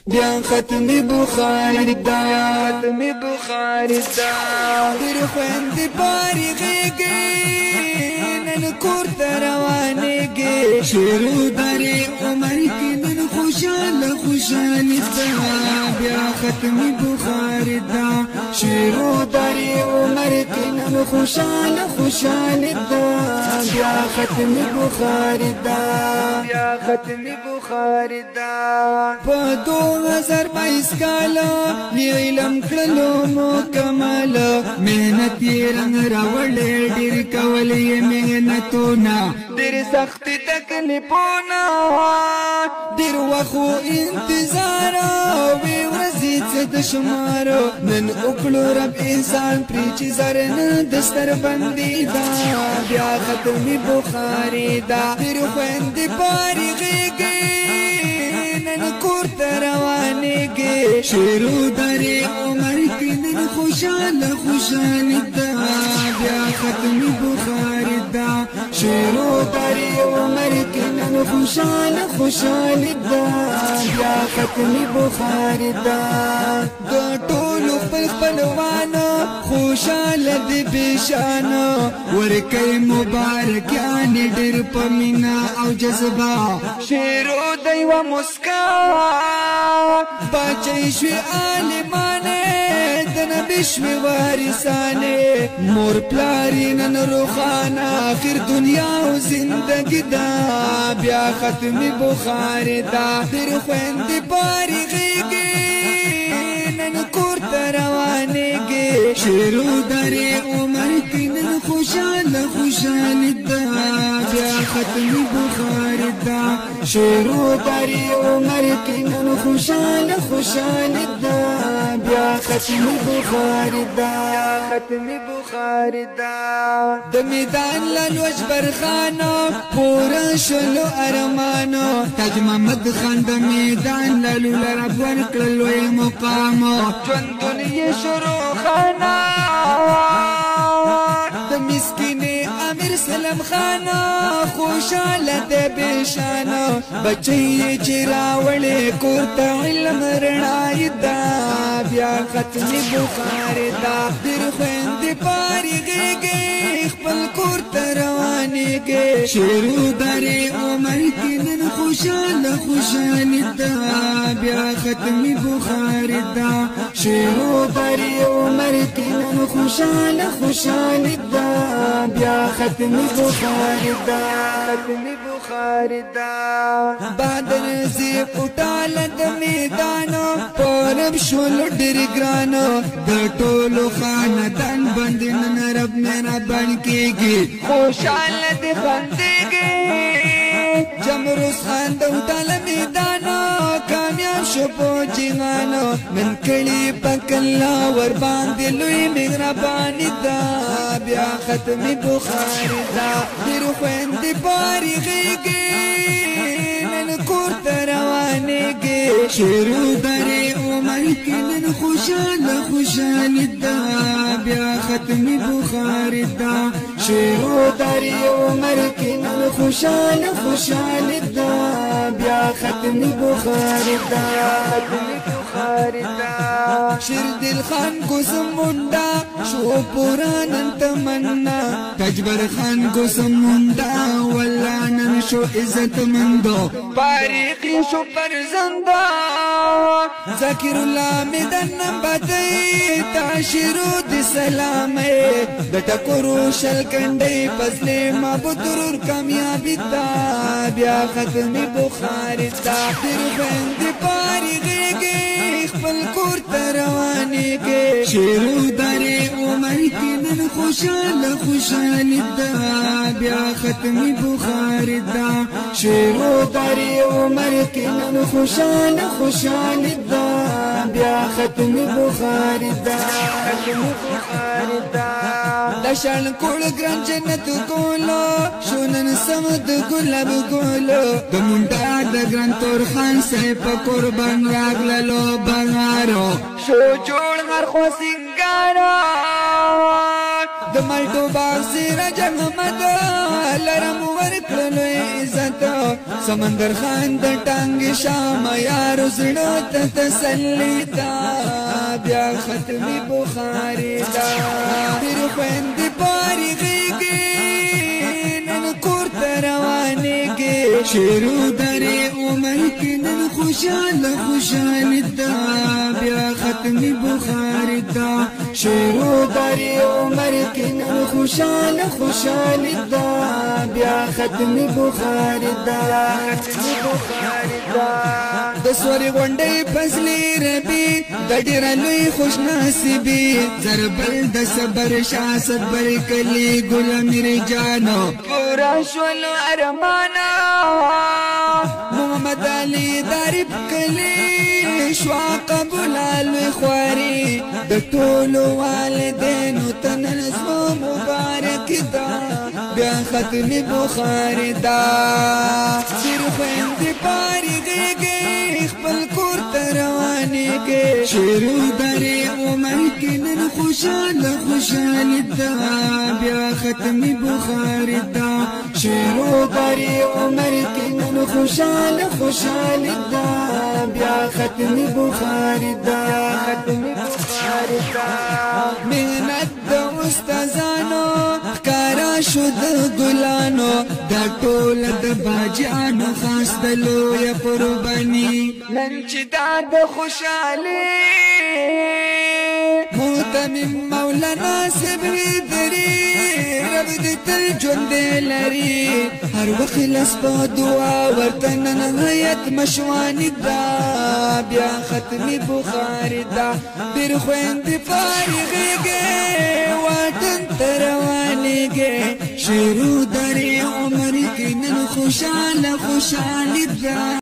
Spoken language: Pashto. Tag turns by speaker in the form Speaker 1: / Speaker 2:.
Speaker 1: بیا ختم بخاری دا ختم بخاری دا در خوند پاری غیگی نن کور تروانیگی شروع داری عمر کی نن خوشحال خوشحال دا بیا ختم بخاری دا شروع داری عمر کی نن خوشحال خوشحال دا بیا ختم بخاری دا بیا ختم بخاری دا په 2022 کال نیلم کړلو مکمل مهنت یې رنګ راوړې ډېر کولې مهنتونه ډېر سخت تکلیفونه ډېر وخو انتظار وې ورځې څه د شمار نن وکړو رب انسان پرې چې زر نه دستر بندي دا بیا ختمي بخاري دا ډېر خویندې پارې غېږې نن کور ته روانېږي شروع درې عمر کې نن خوشحاله خوشحالي ده بیا ختمي بخاري ده شروع درې عمر کې نن خوشحاله خوشحالي ده بیا ختمي بخاري ده د ټولو خپل خپلوانو خوشحاله دي بېشانه ورکوي مبارکیانې ډېر په مینه او جذبه شروع د یوه مسکا بچی شوی عالمانه د نبی شوی وارثانه مور پلاری نن روخانه آخر دنیا او زندگی دا بیا ختمی بخاری دا در خویندې پاری غیږې نن کور ته روانېږي شروع درې عمر کې نن خوشحاله خوشحالي ده بیا ختمی بخاری دا شروع درې عمر کې نن خوشحاله خوشحالي ده بیا ختمی بخاری دا ختمی بخاری دا د میدان لالوج برخانو پورا شلو ارمانو تاج محمد خان د میدان لالو لرب ورکړل لوی مقامو ژوندون یې شروع خانه د مسکینې امیر سلم خانه خوشحاله ده بېشانه بچی یې چې راوړې کور ته علم رڼایي ده بیا ختمي بخاري ده ډېر خویندې پارې غېږې خپل کور ته روانېږي شروع درې عمر کې نن خوشحاله خوشحالي ده بیا ختمي بخاري ده شروع درې عمر کې نن خوشحاله خوشحالي ده بیا ختمي بخاري ده ختمي بخاري ده بادر زی پټاله د میدانو پرب شول ډېر ګرانو د ټولو خاندان باندې نن رب مهربان کېږي خوشحاله دې خندېږي جمروز خان د وټاله میدانو کامیاب شو په جهانو نن کړي پاک الله ورباندې لوی مهرباني ده بیا ختمي بخاري ده ډېر خویندې پارې غېږې نن کور ته روانېږي شروع درې عمر کې نن خوشحاله خوشحالي ده بیا ختمي بخاري ده شروع درې عمر کې نن خوشحاله خوشحالي ده بیا ختمي بخاري ده ختمي بخاري ده شیر دل خان کو سموندا شو پرانن تمنا تجبر خان کو سموندا ولا نن شو عزت مندو باریخی شو پرزندا ذکر الله میدن بدی تاشرو دی سلام د ټکورو شل کنډې فضلې مابودرور کامیابی تا بیا ختمي بخاري تا ډېر خویندې پارې غېږې خپل کور ته روانېږي شروع درې عمر کې نن خوشحاله خوشحالي ده بیا ختمي بخاري ده شروع درې عمر کې نن خوشحاله خوشحالي ده بیا ختمي بخاري ده ختمي بخاري ده د شان کول ګران جنت ګولو شونن سم د ګلاب ګولو د مونډا د ګران تور خان صاحب قربان راغللو بغارو شو جوړ هر خو سنگارو د مالټو باغ سراج احمد لرم ورکړلو عزت سمندر خان د ټانګ شام یار زړه ته تسلی دا بیا ختمي بخاري دا پیر خويند پاری غيږي نن کور ته روانېږي شیرو درې عمر کې نن خوشاله خوشاله دا بیا ختمي بخاري دا شیرو درې عمر کې نن خوشاله خوشاله دا بیا ختمي بخاري دا ختمي بخاري دا د سوري غونډې فصلې ربي د ډېر لوی خوش نصیبي زربل د صبر شاست بر کلی ګل امیر جانو پورا شولو ارمانا محمد علي دارب کلی شوا قبول الخواري د ټولو والدینو تنزو مبارک دا بیا ختمي بخاري دا سر خويند پاری غيږي خپل کور ته روانېږي شیرو درې عمر کې نن خوشاله خوشاله دا بیا ختمي بخاري دا شیرو درې عمر کې نن خوشاله خوشاله دا بیا ختمي بخاري دا ختمي بخاري دا مهنت د استادانو کارا شو د ګلانو د ټول د باجانو خاص د لوی قرباني نن چې دا د خوشالي محتمم مولانا صبري دري رب دې تل ژوند لري هر وخت لاس په دعا ورته نهایت مشواني دا بیا ختمي بخاري دا پیر خويند پاری غيږي وطن ته روانېږي شیرو درې عمر کې نن خوشاله خوشاله دا